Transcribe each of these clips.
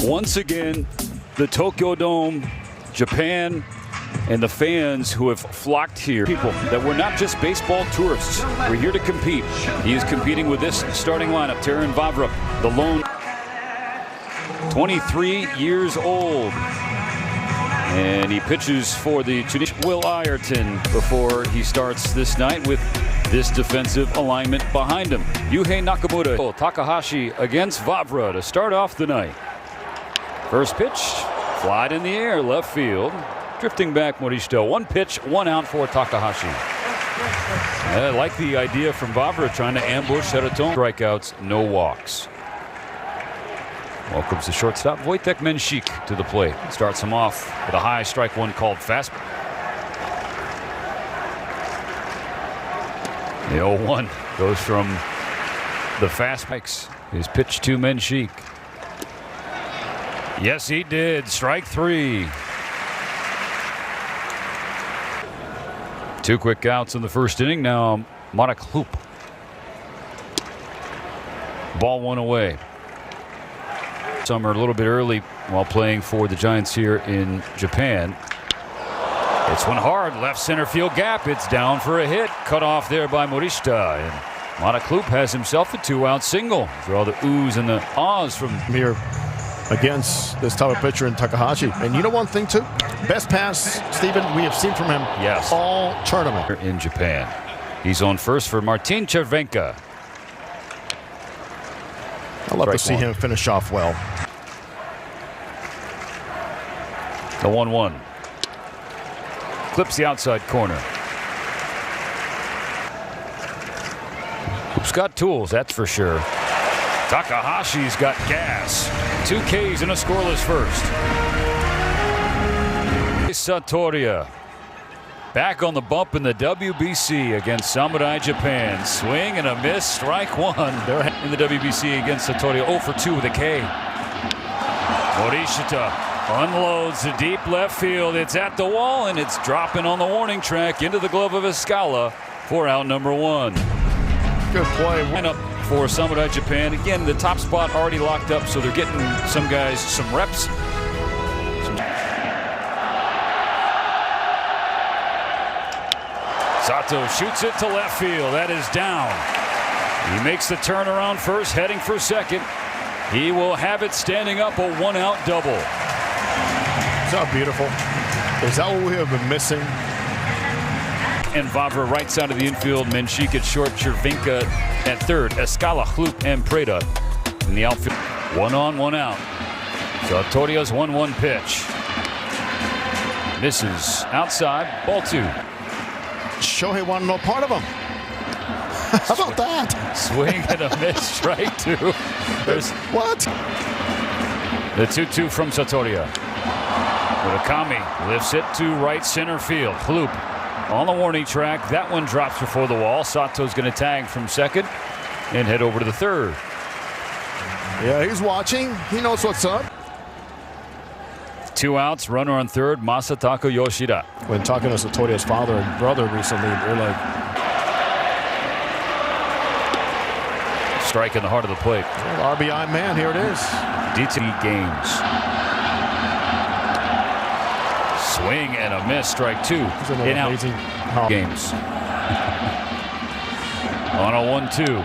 Once again, the Tokyo Dome, Japan, and the fans who have flocked here. People that were not just baseball tourists. We're here to compete. He is competing with this starting lineup. Terran Vavra, the lone, 23 years old. And he pitches for the Tunisian Will Ayrton before he starts this night with this defensive alignment behind him. Yuhei Nakamura, Takahashi against Vavra to start off the night. First pitch, flied in the air, left field. Drifting back Morishita. One pitch, one out for Takahashi. I like the idea from Vavra trying to ambush Ha-seong. Strikeouts, no walks. Welcomes the shortstop Wojtek Menshik to the plate. Starts him off with a high strike one called fast. The 0-1 goes from the fast strikes. His pitch to Menshik. Yes, he did. Strike three. Two quick outs in the first inning. Now Marek Hoop. Ball one away. Summer a little bit early while playing for the Giants here in Japan. It's one hard left center field gap. It's down for a hit. Cut off there by Morishita. And Marek Hoop has himself a 2-out single. For all the oohs and the ahs from here against this type of pitcher in Takahashi. And you know one thing too? Best pass, Stephen, we have seen from him all tournament. In Japan. He's on first for Martin Chervenka. I'd love to see him finish off well. The 1-1. Clips the outside corner. Hoop's got tools, that's for sure. Takahashi's got gas. 2 Ks and a scoreless first. Satoria back on the bump in the WBC against Samurai Japan. Swing and a miss, strike one. They're in the WBC against Satoria. 0 for 2 with a K. Morishita unloads the deep left field. It's at the wall and it's dropping on the warning track into the glove of Escala for out number 1. Good play. Lineup for Samurai Japan. Again, the top spot already locked up, so they're getting some guys some reps. Sato shoots it to left field. That is down. He makes the turnaround first, heading for second. He will have it standing up, a 1-out double. Is that beautiful? Is that what we have been missing? And Vavra right side of the infield. Menshik at short. Chervenka at third. Escala, Hloop, and Preda in the outfield. 1 on, 1 out. Satoria's 1-1 pitch. Misses outside. Ball 2. Shohei wanted no part of him. How about that? Swing and a miss, strike 2. There's what? The 2-2 from Satoria. Murakami lifts it to right center field. Hloop on the warning track. That one drops before the wall. Sato's going to tag from second and head over to the third. Yeah, he's watching. He knows what's up. 2 outs, runner on third, Masataka Yoshida. When talking to Satoria's father and brother recently, they're like, strike in the heart of the plate. Well, RBI man, here it is. DT games. Swing and a miss, strike 2. In out games. On a 1-2.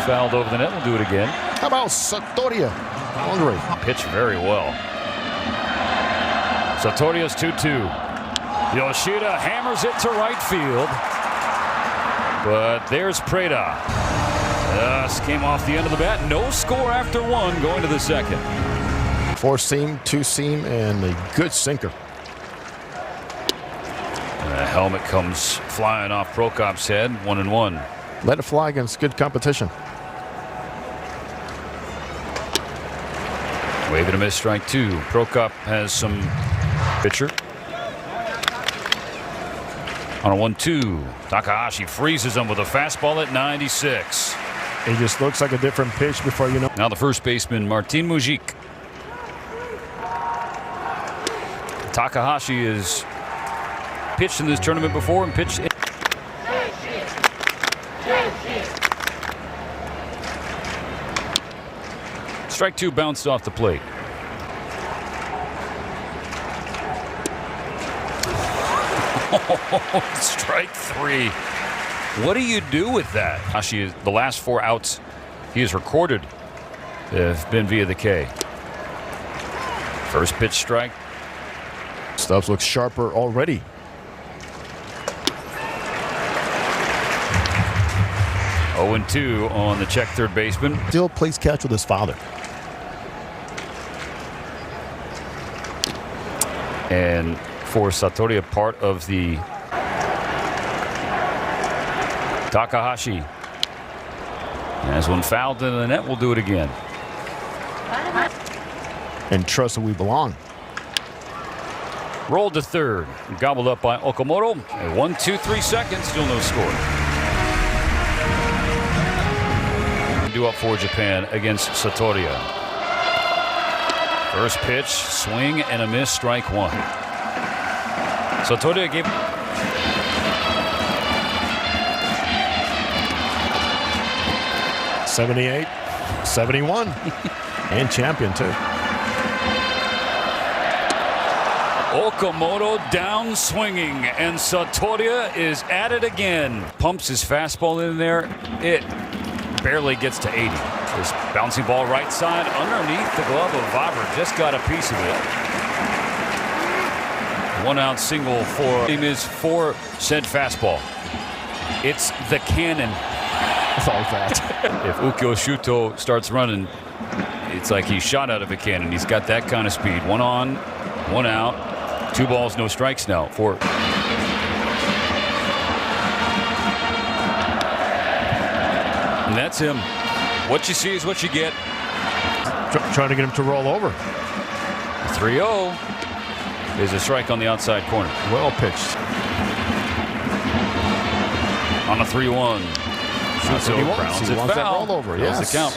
Fouled over the net, we'll do it again. How about Satoria? Hungry. Pitch very well. Satoria's 2-2. Yoshida hammers it to right field. But there's Preda. Came off the end of the bat. No score after 1 going to the second. 4-seam, 2-seam, and a good sinker. The helmet comes flying off Prokop's head. 1-1. Let it fly against good competition. Wave and a miss, strike 2. Prokop has some pitcher. On a 1-2, Takahashi freezes him with a fastball at 96. It just looks like a different pitch before you know. Now the first baseman, Martin Mujik. Takahashi has pitched in this tournament before and pitched. Strike two bounced off the plate. Strike three. What do you do with that? Actually, the last 4 outs he has recorded have been via the K. First pitch strike. Stubbs looks sharper already. Oh, 0-2 on the Czech third baseman. Still plays catch with his father. And for Satoria, part of the Takahashi. As one fouled into the net, we'll do it again. And trust that we belong. Rolled to third. Gobbled up by Okamoto. 1, 2, 3 seconds. Still no score. Due up for Japan against Satoria. First pitch, swing and a miss, strike one. Satoria gave... '78, '71, and champion too. Okamoto down swinging, and Satoria is at it again. Pumps his fastball in there. It barely gets to 80. This bouncing ball right side underneath the glove of Vavra. Just got a piece of it. 1 out single for him is for said fastball. It's the cannon. It's all that. If Ukyo Shuto starts running, it's like he's shot out of a cannon. He's got that kind of speed. 1 on, 1 out. 2 balls, no strikes now for... And that's him. What you see is what you get. Trying to get him to roll over. 3-0 is a strike on the outside corner. Well pitched. On a 3-1. So he wants that roll over. Yes. The count.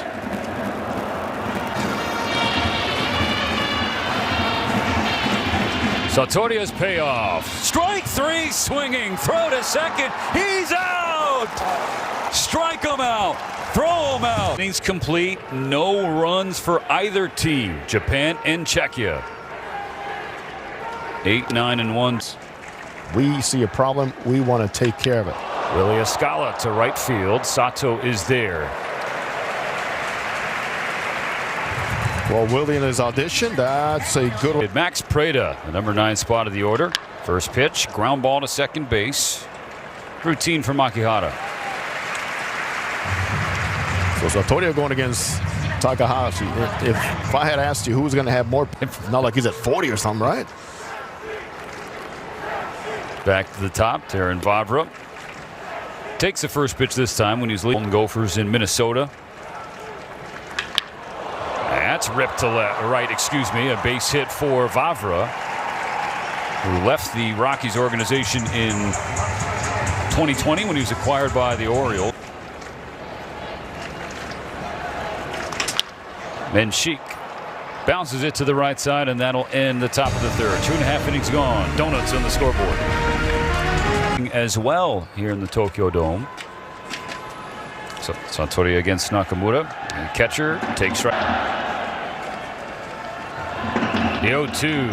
Satoria's payoff. Strike three, swinging. Throw to second. He's out. Strike him out. Throw him out. Innings complete. No runs for either team. Japan and Czechia. 8, 9, and 1. We see a problem. We want to take care of it. Willie Escala to right field. Sato is there. Well, Willie in his audition, that's a good one. Max Preda, the number 9 spot of the order. First pitch, ground ball to second base. Routine for Makihara. So Satoria going against Takahashi. If I had asked you who was going to have more, not like he's at 40 or something, right? Back to the top, Taran Vavra. Takes the first pitch this time when he's leading Gophers in Minnesota. That's ripped to right, excuse me. A base hit for Vavra, who left the Rockies organization in 2020 when he was acquired by the Orioles. Menchik bounces it to the right side, and that'll end the top of the third. 2.5 innings gone. Donuts on the scoreboard. As well here in the Tokyo Dome. So Satoria against Nakamura. And catcher takes right. The 0-2.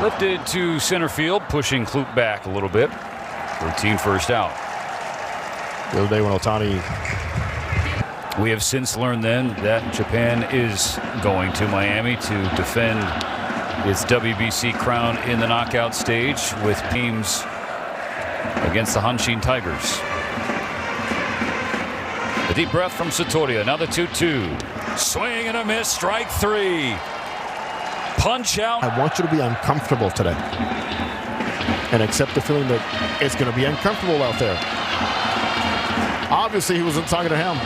Lifted to center field, pushing Kloop back a little bit. Routine first out. The other day when Otani... We have since learned then that Japan is going to Miami to defend its WBC crown in the knockout stage with teams against the Hanshin Tigers. A deep breath from Satoria. Now the 2-2. Swing and a miss. Strike three. Punch out. I want you to be uncomfortable today and accept the feeling that it's going to be uncomfortable out there. Obviously, he wasn't talking to him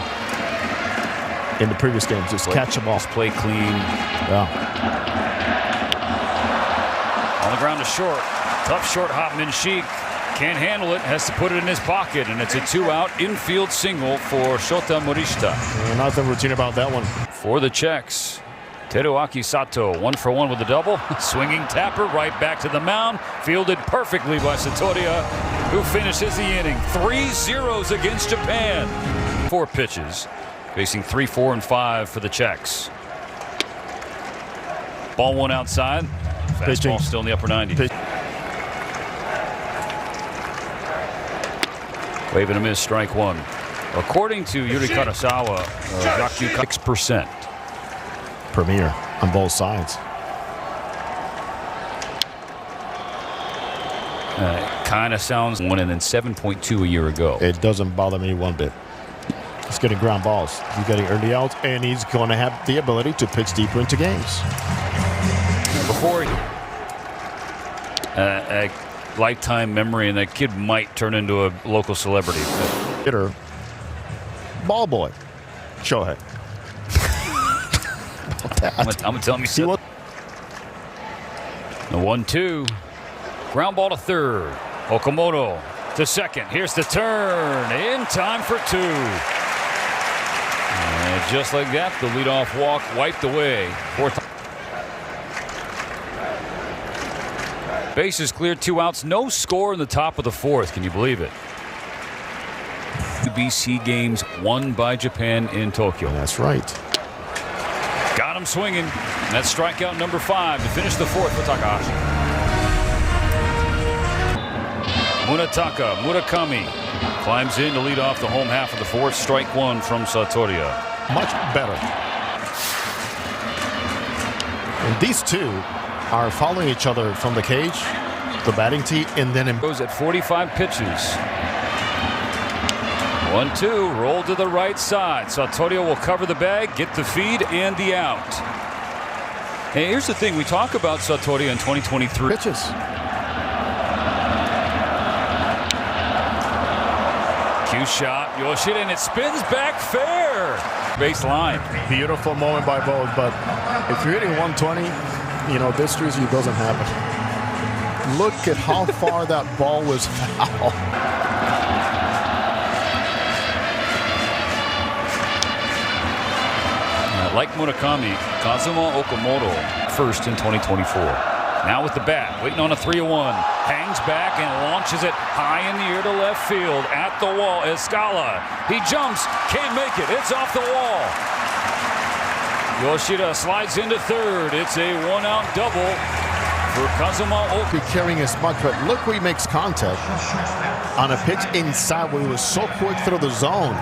in the previous games. Just catch the ball. Just play clean. Yeah. On the ground to short. Tough short hop. Menchik can't handle it. Has to put it in his pocket. And it's a 2-out infield single for Shota Morishita. Nothing routine about that one. For the Czechs, Teruaki Sato, 1 for 1 with the double. Swinging tapper right back to the mound. Fielded perfectly by Satoria, who finishes the inning. 3 zeros against Japan. 4 pitches. facing 3, 4, and 5 for the Czechs. Ball one outside. Fastball still in the upper 90. Wave and a miss, strike one. According to Yuri Karasawa, Raku 6%. Premier on both sides. Kind of sounds one, and then 7.2 a year ago. It doesn't bother me one bit. He's getting ground balls. He's getting early outs, and he's going to have the ability to pitch deeper into games. Before a lifetime memory, and that kid might turn into a local celebrity. Hitter, ball boy, Shohei. I'm gonna tell him you see what. The 1-2, ground ball to third. Okamoto to second. Here's the turn in time for 2. And just like that, the leadoff walk wiped away. Fourth. Bases cleared, 2 outs, no score in the top of the 4th. Can you believe it? WBC games won by Japan in Tokyo. That's right. Got him swinging. And that's strikeout number 5 to finish the 4th for Takahashi. Munetaka, Murakami climbs in to lead off the home half of the 4th. Strike 1 from Satoria. Much better. And these two are following each other from the cage, the batting tee, and then goes at 45 pitches. 1-2, roll to the right side. Satoria will cover the bag, get the feed, and the out. And here's the thing, we talk about Satoria in 2023. Pitches. Cue shot, Yoshida, and it spins back fair. Baseline. Beautiful moment by both, but if you're hitting 120, you know, this usually doesn't happen. Look at how far that ball was foul. Like Murakami, Kazuma Okamoto first in 2024. Now with the bat, waiting on a 3-1. Hangs back and launches it high in the air to left field. At the wall, Escala. He jumps, can't make it. It's off the wall. Yoshida slides into third. It's a 1-out double for Kazuma Okamoto. Be carrying as much, but look where he makes contact on a pitch inside where he was so quick through the zone.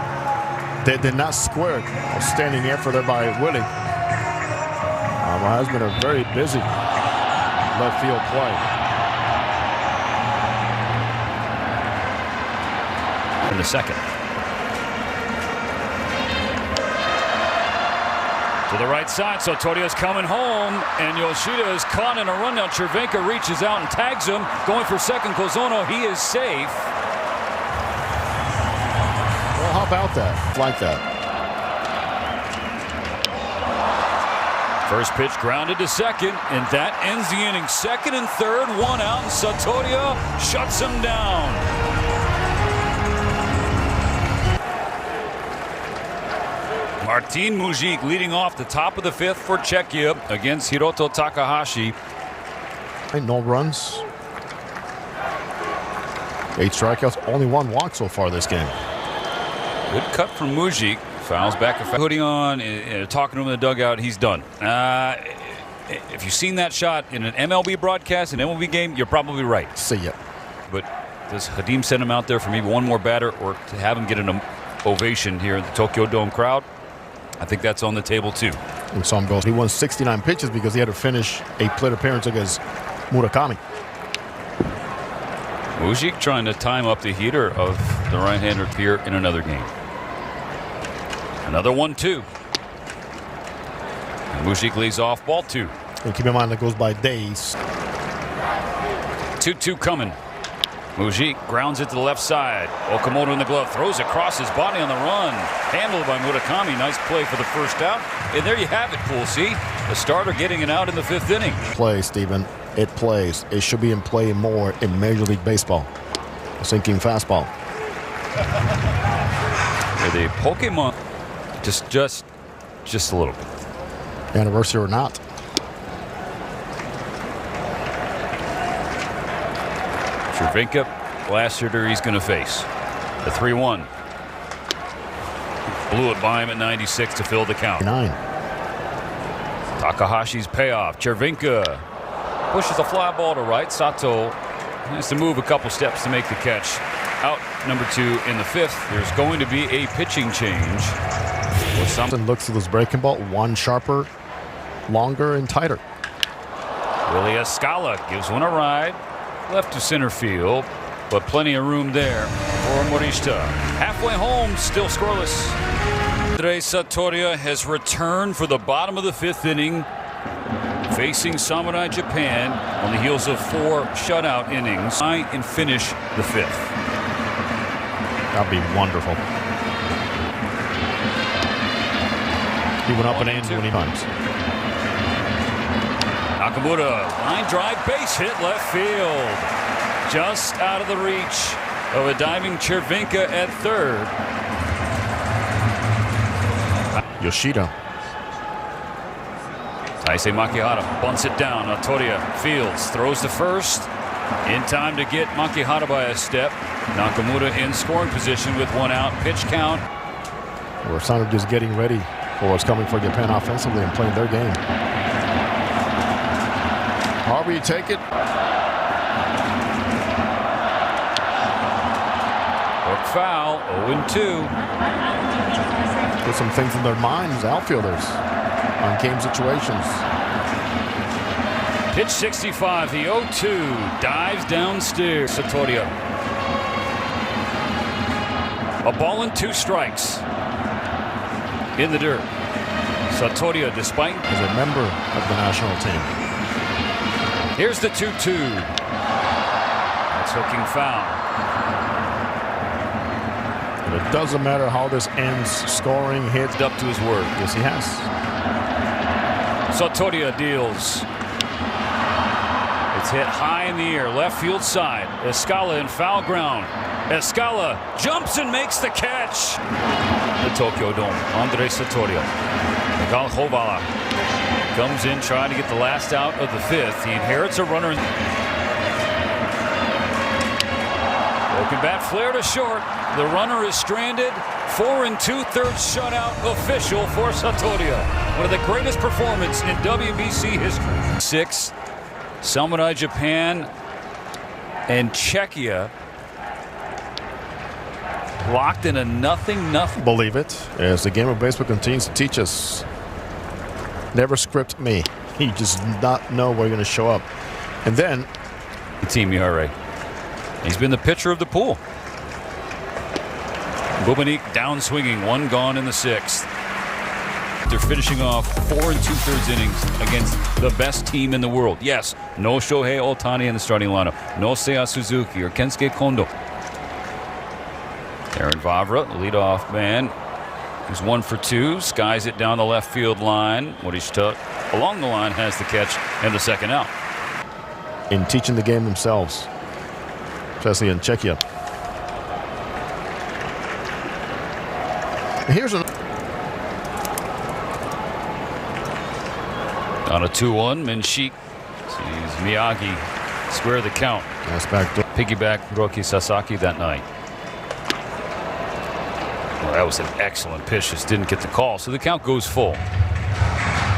They did not square it. Standing effort there by Willie. Has been a very busy left field play. In the second. To the right side, so Toria's coming home, and Yoshida is caught in a run. Now Cervenka reaches out and tags him. Going for second, Kozono. He is safe. Well, how about that? Like that. First pitch grounded to second, and that ends the inning. Second and third, 1 out, and Satoria shuts him down. Martin Mujic leading off the top of the 5th for Czechia against Hiroto Takahashi. And no runs. 8 strikeouts, only 1 walk so far this game. Good cut from Mujic. Fouls back, hoodie on, talking to him in the dugout. He's done. If you've seen that shot in an MLB broadcast, an MLB game, you're probably right. See ya. But does Hadim send him out there for maybe one more batter, or to have him get an ovation here in the Tokyo Dome crowd? I think that's on the table too. And some goes. He won 69 pitches because he had to finish a plate appearance against Murakami. Mujic trying to time up the heater of the right-hander here in another game. Another 1-2. Mujic leads off, ball 2. And keep in mind that goes by days. 2-2 coming. Mujic grounds it to the left side. Okamoto in the glove, throws across his body on the run. Handled by Murakami. Nice play for the first out. And there you have it, Pool C. The starter getting it out in the 5th inning. Play, Steven. It plays. It should be in play more in Major League Baseball. A sinking fastball. With a Pokemon. Just a little bit. Anniversary or not. Cervenka, last hitter he's going to face. The 3-1. Blew it by him at 96 to fill the count. 9. Takahashi's payoff. Chervinka pushes the fly ball to right. Sato has to move a couple steps to make the catch. Out number 2 in the 5th. There's going to be a pitching change. Looks at this breaking ball. One sharper, longer, and tighter. Willie Escala gives one a ride. Left to center field, but plenty of room there for Morishita. Halfway home, still scoreless. Andre Satoria has returned for the bottom of the 5th inning, facing Samurai Japan on the heels of 4 shutout innings. And finish the 5th. That'd be wonderful. He went up and in 20 times. Nakamura, line drive, base hit left field. Just out of the reach of a diving Chervinka at 3rd. Yoshida. Taisei Makihara bunts it down. Toria fields, throws to first. In time to get Makihara by a step. Nakamura in scoring position with 1 out. Pitch count. We're sort of just getting ready for what's coming for Japan offensively and playing their game. However you take it. Hook foul, 0-2. Put some things in their minds, outfielders, on game situations. Pitch 65, the 0-2, dives downstairs. Satoria. A ball and 2 strikes. In the dirt. Satoria, despite as a member of the national team. Here's the 2-2. That's hooking foul. And it doesn't matter how this ends, scoring, hits. Up to his word. Yes, he has. Satoria deals. It's hit high in the air, left field side. Escala in foul ground. Escala jumps and makes the catch. The Tokyo Dome. Andre Satoria. Miguel Jovala comes in trying to get the last out of the 5th. He inherits a runner. Broken bat flare to short. The runner is stranded. 4 2/3 shutout official for Satoria. One of the greatest performances in WBC history. 6. Samurai Japan and Czechia locked in a 0-0. Believe it, as the game of baseball continues to teach us, never script me. You just not know where you're going to show up. And then Team ERA. He's been the pitcher of the pool. Bubanik down swinging, 1 gone in the 6th. They're finishing off 4 2/3 innings against the best team in the world. Yes, no Shohei Ohtani in the starting lineup. No Seiya Suzuki or Kensuke Kondo. Aaron Vavra, the leadoff man, is 1 for 2. Skies it down the left field line. Morishita along the line has the catch and the 2nd out. In teaching the game themselves, especially in Czechia. Here's an on a 2-1, Menshik sees Miyagi square the count. That's back to Piggyback Roki Sasaki that night. Well, that was an excellent pitch. Just didn't get the call, so the count goes full.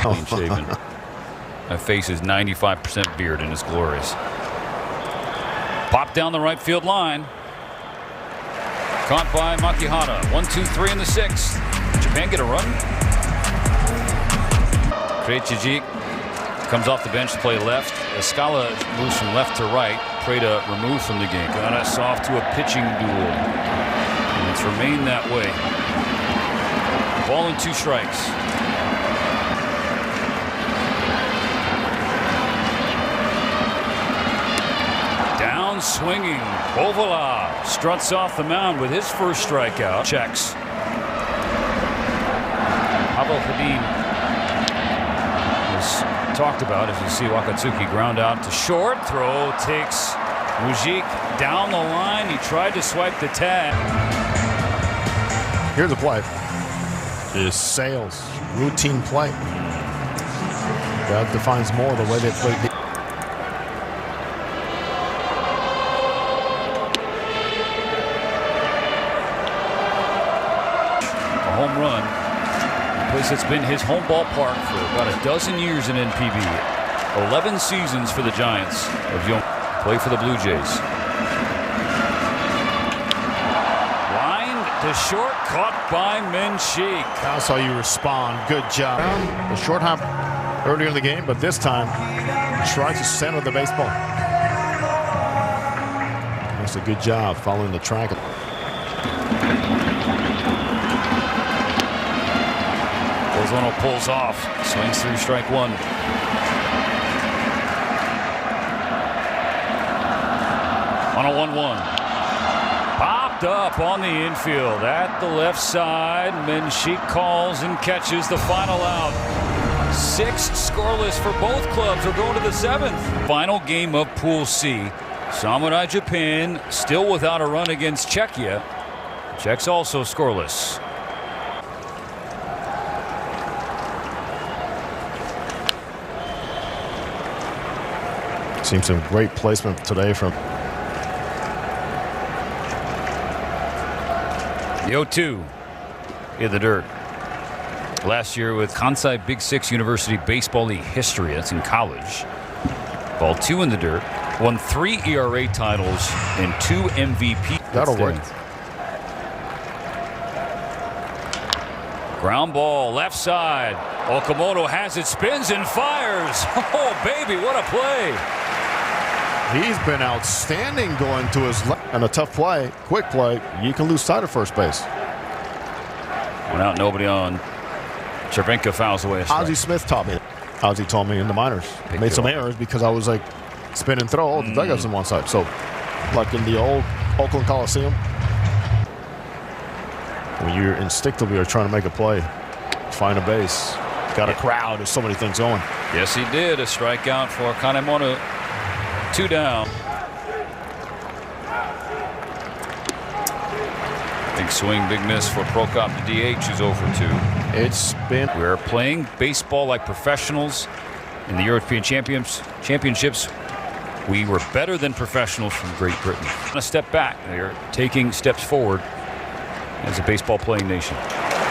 Clean shaven. That face is 95% beard and it's glorious. Pop down the right field line. Caught by Makihara. 1-2-3 in the 6th. Japan get a run. Krejcik comes off the bench to play left. Escala moves from left to right. Preda removed from the game. Got us off to a pitching duel. And it's remained that way. Ball and 2 strikes. Down swinging. Ovala struts off the mound with his first strikeout. Checks. Pavel Kadin was talked about, as you see Wakatsuki ground out to short. Throw takes Mujik down the line. He tried to swipe the tag. Here's the play. Is Sales routine play. That defines more the way they play. A home run place that's been his home ballpark for about a dozen years in NPB. 11 seasons for the Giants of Jung. Play for the Blue Jays. Line to short, caught by Menchik. That's how you respond. Good job. The short hop earlier in the game, but this time tries to center the baseball. That's a good job following the track. Bozono pulls off, swings through strike one. On a 1-1. Popped up on the infield at the left side. Menchik calls and catches the final out. 6 scoreless for both clubs. We're going to the 7th. Final game of Pool C. Samurai Japan still without a run against Czechia. Czechs also scoreless. Seems some great placement today from the 0-2 in the dirt. Last year with Kansai Big Six University Baseball League history. That's in college. Ball 2 in the dirt. Won 3 ERA titles and 2 MVP. That'll work. Ground ball left side. Okamoto has it, spins and fires. Oh, baby, what a play. He's been outstanding going to his left. And a tough play, quick play, you can lose sight of first base. One out, nobody on. Chervenka fouls away a strike. Ozzie Smith taught me. Ozzie told me in the minors. Made some errors because I was like spin and throw. Oh, the dugouts on one side. So, like in the old Oakland Coliseum, when you're instinctively are trying to make a play, find a base, got a crowd, there's so many things going. Yes, he did. A strikeout for Kanemoto. 2 down. Big swing, big miss for Prokop, the DH, who's over 2. It's been. We're playing baseball like professionals in the European Championships. We were better than professionals from Great Britain. A step back. They're taking steps forward as a baseball playing nation.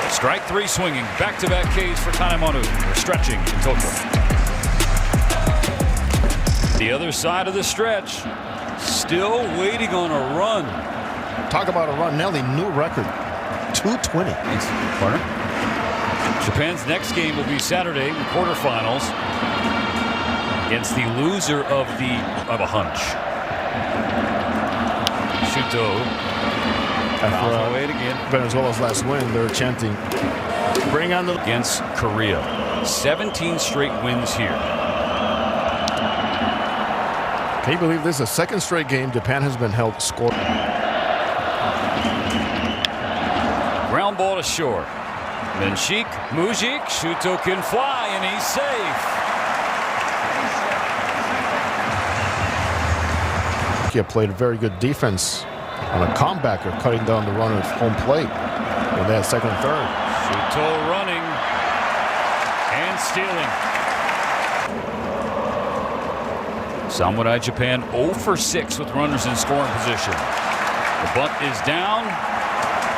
Strike 3 swinging. Back-to-back Ks for Kanemoto. They're stretching in Tokyo. The other side of the stretch. Still waiting on a run. Talk about a run. Nelly, new record. 220. Thanks, partner. Japan's next game will be Saturday in the quarterfinals against the loser of a hunch. Shuto. After away again. Venezuela's last win, they're chanting, bring on the... Against Korea. 17 straight wins here. Can you believe this is the second straight game Japan has been held score? Ground ball to short. Menchik, Mujik, Shuto can fly, and he's safe. He played a very good defense on a comebacker, cutting down the run of home plate when they had second and third. Shuto running and stealing. Samurai Japan 0 for 6 with runners in scoring position. The bunt is down.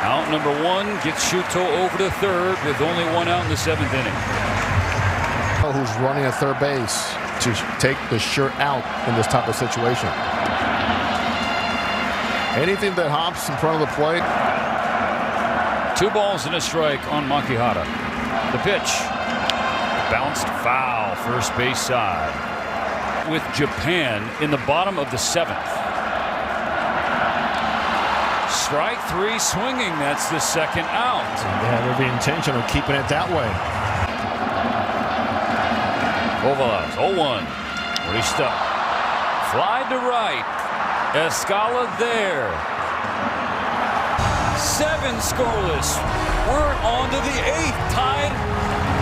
Out number 1 gets Shuto over to third with only 1 out in the 7th inning. Who's running at third base to take the shirt out in this type of situation. Anything that hops in front of the plate. 2 balls and a strike on Makihara. The pitch. Bounced foul, first base side. With Japan in the bottom of the 7th. Strike 3 swinging. That's the second out. They have every intention of keeping it that way. Kovalas 0-1. Rista. Fly to right. Escala there. 7 scoreless. We're on to the 8th, tied